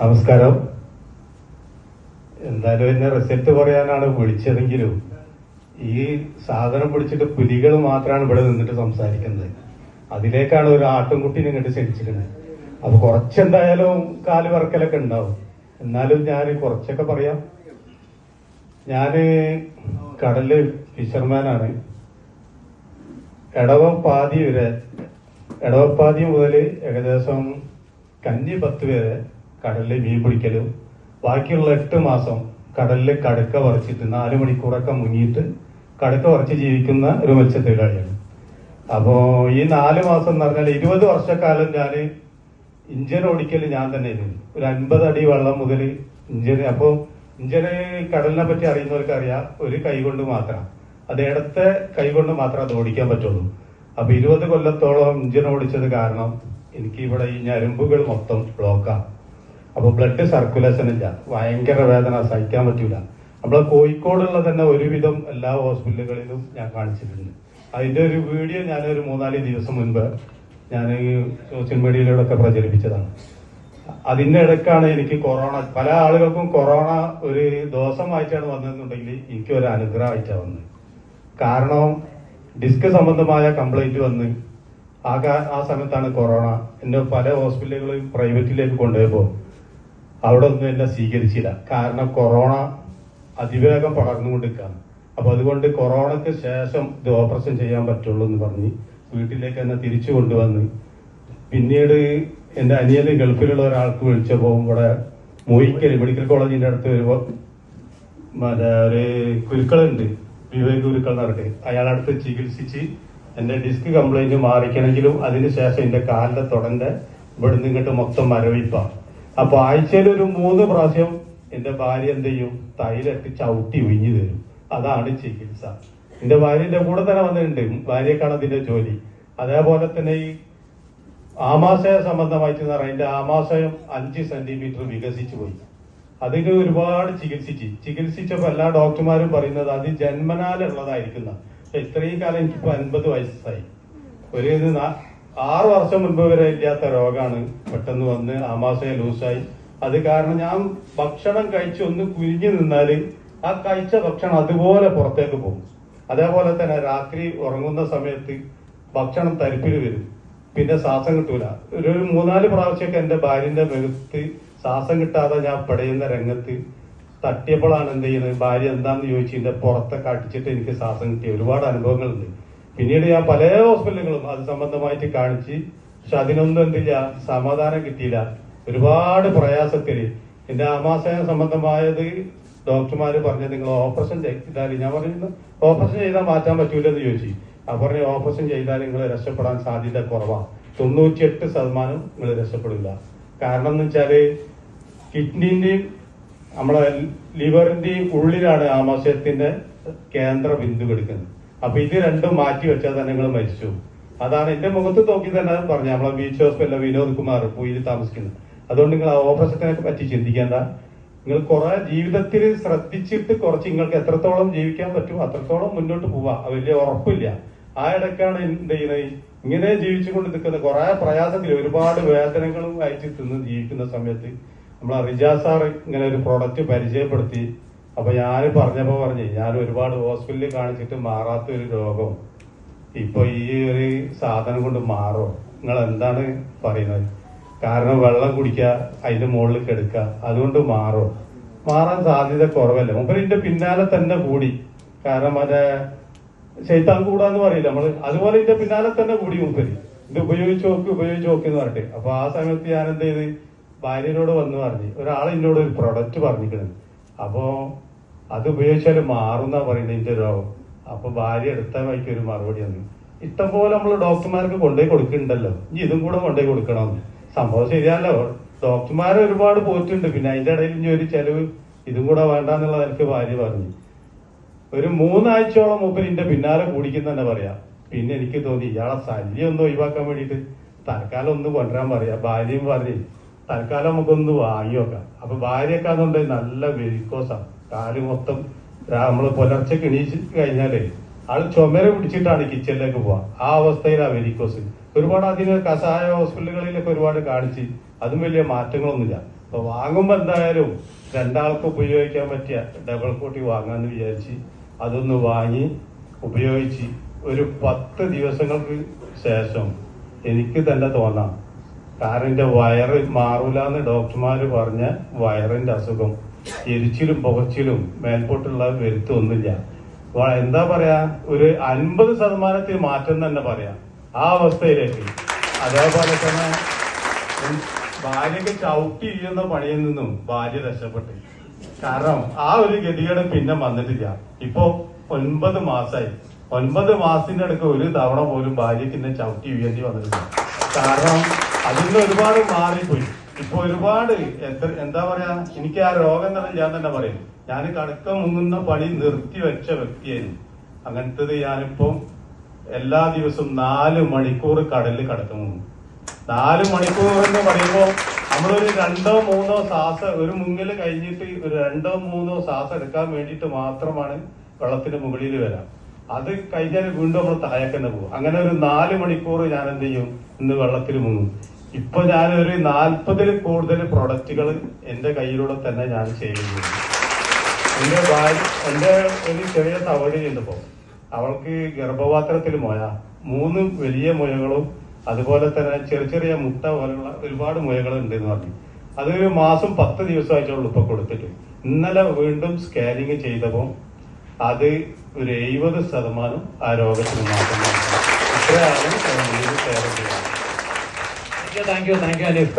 നമസ്കാരം. എന്തായാലും എന്നെ റിസൾട്ട് പറയാനാണ് വിളിച്ചതെങ്കിലും ഈ സാധനം പിടിച്ചിട്ട് പുലികൾ മാത്രമാണ് ഇവിടെ നിന്നിട്ട് സംസാരിക്കുന്നത്. അതിലേക്കാണ് ഒരു ആട്ടുംകുട്ടീനെ ഇങ്ങോട്ട് ക്ഷണിച്ചിരിക്കുന്നത്. അപ്പൊ കുറച്ചെന്തായാലും കാല് വറക്കലൊക്കെ ഉണ്ടാവും. എന്നാലും ഞാൻ കുറച്ചൊക്കെ പറയാം. ഞാന് കടല് ഫിഷർമാനാണ്. എടവപ്പാതി മുതൽ ഏകദേശം കന്നി 10 വരെ കടലിൽ മീൻ പിടിക്കലും ബാക്കിയുള്ള 8 മാസം കടലിൽ കടുക്ക പറിച്ചിട്ട് 4 മണിക്കൂറൊക്കെ മുങ്ങിയിട്ട് കടുക്ക പറിച്ച് ജീവിക്കുന്ന ഒരു മത്സ്യത്തൊഴിലാളിയാണ്. അപ്പോ ഈ 4 മാസം എന്ന് പറഞ്ഞാൽ 20 വർഷക്കാലം ഞാൻ ഇഞ്ചൻ ഓടിക്കൽ ഞാൻ തന്നെ ഒരു 50 അടി വെള്ളം മുതൽ ഇഞ്ചന് കടലിനെ പറ്റി അറിയുന്നവർക്ക് അറിയാം. ഒരു കൈ കൊണ്ട് മാത്രം, അത് ഇടത്തെ കൈ കൊണ്ട് മാത്രം അത് ഓടിക്കാൻ പറ്റുള്ളൂ. അപ്പൊ 20 കൊല്ലത്തോളം ഇഞ്ചൻ ഓടിച്ചത് കാരണം എനിക്ക് ഇവിടെ ഈ ഞരമ്പുകൾ മൊത്തം ബ്ലോക്കാണ്. അപ്പൊ ബ്ലഡ് സർക്കുലേഷൻ ഇല്ല, ഭയങ്കര വേദന, സഹിക്കാൻ പറ്റൂല. നമ്മളെ കോഴിക്കോടുള്ള തന്നെ ഒരുവിധം എല്ലാ ഹോസ്പിറ്റലുകളിലും ഞാൻ കാണിച്ചിട്ടുണ്ട്. അതിന്റെ ഒരു വീഡിയോ ഞാനൊരു 3-4 ദിവസം മുൻപ് ഞാൻ സോഷ്യൽ മീഡിയയിലൂടെ പ്രചരിപ്പിച്ചതാണ്. അതിന്റെ ഇടയ്ക്കാണ് എനിക്ക് കൊറോണ. പല ആളുകൾക്കും കൊറോണ ഒരു ദോഷമായിട്ടാണ് വന്നതെന്നുണ്ടെങ്കിൽ എനിക്ക് ഒരു അനുഗ്രഹമായിട്ടാണ് വന്നത്. കാരണം ഡിസ്ക് സംബന്ധമായ കംപ്ലൈന്റ് വന്ന് ആ സമയത്താണ് കൊറോണ. എന്നെ പല ഹോസ്പിറ്റലുകളും പ്രൈവറ്റിലേക്ക് കൊണ്ടുപോയപ്പോൾ അവിടെ ഒന്നും എന്നെ സ്വീകരിച്ചില്ല. കാരണം കൊറോണ അതിവേഗം പടർന്നുകൊണ്ടിരിക്കുകയാണ്. അപ്പൊ അതുകൊണ്ട് കൊറോണയ്ക്ക് ശേഷം ഇത് ഓപ്പറേഷൻ ചെയ്യാൻ പറ്റുള്ളൂ എന്ന് പറഞ്ഞ് വീട്ടിലേക്ക് എന്നെ തിരിച്ചു കൊണ്ടുവന്ന് പിന്നീട് എന്റെ അനിയന് ഗൾഫിലുള്ള ഒരാൾക്ക് വിളിച്ചപ്പോൾ ഇവിടെ മോയിക്കൽ മെഡിക്കൽ കോളേജിന്റെ അടുത്ത് വരുമ്പോൾ ഒരു കുരുക്കളുണ്ട്, വിവേക് കുരുക്കൾ നടത്തി, അയാളടുത്ത് ചികിത്സിച്ച് എന്റെ ഡിസ്ക് കംപ്ലൈന്റ് മാറിക്കണമെങ്കിലും അതിനുശേഷം എന്റെ കാലിന്റെ തുടന്റെ ഇവിടുന്ന് ഇങ്ങോട്ട് മൊത്തം മരവിപ്പാണ്. അപ്പൊ ആഴ്ചയിൽ ഒരു 3 പ്രാവശ്യം എന്റെ ഭാര്യ എന്ത് ചെയ്യും, തൈലിട്ട് ചവിട്ടി ഒഴിഞ്ഞു തരും. അതാണ് ചികിത്സ. എന്റെ ഭാര്യന്റെ കൂടെ തന്നെ വന്നിട്ടുണ്ട്, ഭാര്യക്കാണ് അതിന്റെ ജോലി. അതേപോലെ തന്നെ ഈ ആമാശയ സംബന്ധമായിട്ട് അതിന്റെ ആമാശയം 5 സെന്റിമീറ്റർ വികസിച്ചു പോയി. അതിന് ഒരുപാട് ചികിത്സിച്ചപ്പോ എല്ലാ ഡോക്ടർമാരും പറയുന്നത് അത് ജന്മനാലുള്ളതായിരിക്കുന്ന. ഇത്രയും കാലം എനിക്കിപ്പോ 50 വയസ്സായി. ഒരു 6 വർഷം മുൻപ് വരെ ഇല്ലാത്ത രോഗമാണ് പെട്ടെന്ന് വന്ന് ആമാശയം ലൂസായി. അത് കാരണം ഞാൻ ഭക്ഷണം കഴിച്ച് ഒന്ന് കുനിഞ്ഞു നിന്നാല് ആ കഴിച്ച ഭക്ഷണം അതുപോലെ പുറത്തേക്ക് പോകും. അതേപോലെ തന്നെ രാത്രി ഉറങ്ങുന്ന സമയത്ത് ഭക്ഷണം തരിപ്പിൽ വരും, പിന്നെ ശ്വാസം കിട്ടൂല. ഒരു 3-4 പ്രാവശ്യമൊക്കെ എന്റെ ഭാര്യന്റെ മുഖത്ത് ശ്വാസം കിട്ടാതെ ഞാൻ പെടയുന്ന രംഗത്ത് തട്ടിയപ്പോഴാണ് എന്ത് ചെയ്യുന്നത്, ഭാര്യ എന്താന്ന് ചോദിച്ചു എന്റെ പുറത്തൊക്കെ അടിച്ചിട്ട് എനിക്ക് ശ്വാസം കിട്ടിയ ഒരുപാട് അനുഭവങ്ങളുണ്ട്. പിന്നീട് ഞാൻ പല ഹോസ്പിറ്റലുകളും അത് സംബന്ധമായിട്ട് കാണിച്ച്, പക്ഷെ അതിനൊന്നും എന്തില്ല, സമാധാനം കിട്ടിയില്ല. ഒരുപാട് പ്രയാസത്തില് എന്റെ ആമാശയം സംബന്ധമായത് ഡോക്ടർമാര് പറഞ്ഞത് നിങ്ങൾ ഓപ്പറേഷൻ ചെയ്താൽ, ഞാൻ പറയുന്നത് ഓപ്പറേഷൻ ചെയ്താൽ മാറ്റാൻ പറ്റൂലെന്ന് ചോദിച്ചു. അപ്പൊ പറഞ്ഞ ഓപ്പറേഷൻ ചെയ്താൽ നിങ്ങൾ രക്ഷപ്പെടാൻ സാധ്യത കുറവാണ്, 98% നിങ്ങൾ രക്ഷപ്പെടില്ല. കാരണം എന്ന് വെച്ചാല് കിഡ്നിന്റെയും നമ്മളെ ലിവറിന്റെയും ഉള്ളിലാണ് ആമാശയത്തിന്റെ കേന്ദ്ര ബിന്ദു എടുക്കുന്നത്. അപ്പൊ ഇത് രണ്ടും മാറ്റി വെച്ചാൽ തന്നെ നിങ്ങൾ മരിച്ചു. അതാണ് എന്റെ മുഖത്ത് നോക്കി തന്നെ പറഞ്ഞു നമ്മളെ ബീച്ച് ഹോസ്പിറ്റലിലെ വിനോദ് കുമാർ പൂയിൽ താമസിക്കുന്നത്. അതുകൊണ്ട് നിങ്ങൾ ആ ഓപ്പറേഷത്തിനെ പറ്റി ചിന്തിക്കേണ്ട. നിങ്ങൾ കുറെ ജീവിതത്തിൽ ശ്രദ്ധിച്ചിട്ട് കുറച്ച് നിങ്ങൾക്ക് എത്രത്തോളം ജീവിക്കാൻ പറ്റും അത്രത്തോളം മുന്നോട്ട് പോവാ. വലിയ ഉറപ്പില്ല. ആ ഇടയ്ക്കാണ് എന്ത് ചെയ്യുന്നത്, ഇങ്ങനെ ജീവിച്ചുകൊണ്ട് നിൽക്കുന്ന കുറെ പ്രയാസത്തിൽ ഒരുപാട് വേദനകളും അയച്ച് തിന്ന് ജീവിക്കുന്ന സമയത്ത് നമ്മളെ റിജാസ് സാർ ഇങ്ങനെ ഒരു പ്രൊഡക്റ്റ് പരിചയപ്പെടുത്തി. അപ്പൊ ഞാൻ പറഞ്ഞപ്പോ ഞാൻ ഒരുപാട് ഹോസ്പിറ്റലിൽ കാണിച്ചിട്ട് മാറാത്ത ഒരു രോഗം ഇപ്പൊ ഈ ഒരു സാധനം കൊണ്ട് മാറോ? നിങ്ങൾ എന്താണ് പറയുന്നത്? കാരണം വെള്ളം കുടിക്കുക, അതിന്റെ മുകളിൽ കിടക്കുക, അതുകൊണ്ട് മാറാൻ സാധ്യത കുറവല്ല. മൂപ്പരിന്റെ പിന്നാലെ തന്നെ കൂടി. കാരണം മറ്റേ ശൈത്താൻ കൂടാന്ന് പറയില്ല നമ്മള്, അതുപോലെ ഇതിന്റെ പിന്നാലെ തന്നെ കൂടി മൂപ്പര്. ഇത് ഉപയോഗിച്ച് നോക്ക് എന്ന് പറഞ്ഞിട്ട്. അപ്പൊ ആ സമയത്ത് ഞാൻ എന്ത് ചെയ്ത് ഭാര്യനോട് വന്ന് പറഞ്ഞു, ഒരാൾ എന്നോട് ഒരു പ്രൊഡക്റ്റ് പറഞ്ഞിരിക്കുന്നത്, അപ്പോ അത് ഉപയോഗിച്ചാൽ മാറുന്ന പറയുന്നത് ഇതിന്റെ രോഗം. അപ്പൊ ഭാര്യ എടുത്ത വഴിക്ക് ഒരു മറുപടി വന്നു, ഇഷ്ടംപോലെ നമ്മള് ഡോക്ടർമാർക്ക് കൊണ്ടുപോയി കൊടുക്കുന്നുണ്ടല്ലോ, ഇനി ഇതും കൂടെ കൊണ്ടുപോയി കൊടുക്കണമെന്ന്. സംഭവം ശരിയല്ലോ, ഡോക്ടർമാരെ ഒരുപാട് പോയിട്ടുണ്ട്. പിന്നെ അതിന്റെ ഇടയിൽ ഇനി ഒരു ചെലവ് ഇതും കൂടെ വേണ്ടെന്നുള്ളത് എനിക്ക് ഭാര്യ പറഞ്ഞു. ഒരു 3 ആഴ്ചയോളം മൂപ്പരിന്റെ പിന്നാലെ കൂടിക്കുന്ന തന്നെ പറയാം. പിന്നെ എനിക്ക് തോന്നി ഇയാളെ ശല്യം ഒന്ന് ഒഴിവാക്കാൻ വേണ്ടിയിട്ട് തൽക്കാലം ഒന്ന് കൊണ്ടുവരാൻ പറയാ. ഭാര്യയും പറഞ്ഞ് തൽക്കാലം നമുക്കൊന്ന് വാങ്ങി നോക്കാം. അപ്പൊ ഭാര്യയൊക്കെ നല്ല വെരിക്കോസാണ്, കാല് മൊത്തം. നമ്മള് പുലർച്ചെ എണീച്ച് കഴിഞ്ഞാലേ ആള് ചുമര പിടിച്ചിട്ടാണ് കിച്ചണിലേക്ക് പോവാ. ആ അവസ്ഥയിലാണ് വെരിക്കോസ്. ഒരുപാട് അതിന് കഷായ ഹോസ്പിറ്റലുകളിലൊക്കെ ഒരുപാട് കാണിച്ച് അതും വലിയ മാറ്റങ്ങളൊന്നുമില്ല. അപ്പൊ വാങ്ങുമ്പോ എന്തായാലും രണ്ടാൾക്ക് ഉപയോഗിക്കാൻ പറ്റിയ ഡബിൾ കോട്ടി വാങ്ങാന്ന് വിചാരിച്ച് അതൊന്ന് വാങ്ങി ഉപയോഗിച്ച് ഒരു 10 ദിവസങ്ങൾക്ക് ശേഷം എനിക്ക് തന്നെ തോന്നാം, കാരണം എന്റെ വയറ് മാറൂലെന്ന് ഡോക്ടർമാര് പറഞ്ഞ വയറിന്റെ അസുഖം എരിച്ചിലും പുകച്ചിലും മേൽപോട്ടുള്ള വരുത്തൊന്നുമില്ല. എന്താ പറയാ, ഒരു 50% മാറ്റം തന്നെ പറയാം ആ അവസ്ഥയിലേക്ക്. അതേപോലെ തന്നെ ഭാര്യക്ക് ചവിട്ടി ചെയ്യുന്ന പണിയിൽ നിന്നും ഭാര്യ രക്ഷപ്പെട്ടു. കാരണം ആ ഒരു ഗതികേട് പിന്നെ വന്നിട്ടില്ല. ഇപ്പൊ 9 മാസമായി. 9 മാസത്തിന്റെ അടുക്ക് ഒരു തവണ പോലും ഭാര്യക്ക് എന്നെ ചവിട്ടി വീഴേണ്ടി വന്നിട്ടില്ല. കാരണം അതിന് ഒരുപാട് മാറിപ്പോയി. ഇപ്പൊ ഒരുപാട് എന്താ പറയാ, എനിക്ക് ആ രോഗം തന്നെ ഞാൻ തന്നെ പറയും. ഞാൻ കടക്ക മുങ്ങുന്ന പണി നിർത്തി വെച്ച വ്യക്തിയായിരുന്നു. അങ്ങനത്തത് ഞാനിപ്പം എല്ലാ ദിവസവും 4 മണിക്കൂർ കടലിൽ കടക്ക മുങ്ങും. 4 മണിക്കൂർ എന്ന് പറയുമ്പോ നമ്മളൊരു 2-3 ശ്വാസം, ഒരു മുങ്ങല് കഴിഞ്ഞിട്ട് ഒരു 2-3 ശ്വാസം എടുക്കാൻ വേണ്ടിയിട്ട് മാത്രമാണ് വെള്ളത്തിന്റെ മുകളിൽ വരാം. അത് കഴിഞ്ഞാൽ വീണ്ടും നമ്മൾ താഴേക്ക് തന്നെ പോകും. അങ്ങനെ ഒരു 4 മണിക്കൂർ ഞാൻ എന്ത് ചെയ്യും, ഇന്ന് വെള്ളത്തിൽ മുങ്ങും. ഇപ്പൊ ഞാനൊരു 40-ൽ കൂടുതൽ പ്രൊഡക്റ്റുകൾ എന്റെ കയ്യിലൂടെ തന്നെ ഞാൻ ചെയ്യുന്നു. എന്റെ ഒരു ചെറിയ സഹോദരിയുണ്ട്. ഇപ്പോ അവൾക്ക് ഗർഭപാത്രത്തിൽ മുഴ, 3 വലിയ മുഴകളും അതുപോലെ തന്നെ ചെറിയ ചെറിയ മുട്ട പോലുള്ള ഒരുപാട് മുഴകൾ ഉണ്ട് എന്ന് പറഞ്ഞു. അതൊരു മാസം 10 ദിവസമായിട്ടുള്ളൂ ഇപ്പൊ കൊടുത്തിട്ട്. ഇന്നലെ വീണ്ടും സ്കാനിങ് ചെയ്തപ്പോ അത് ഒരു 70% ആ രോഗത്തിന് മാറ്റം. ഇത്രയാണ് താങ്ക് യു അനീഫ്.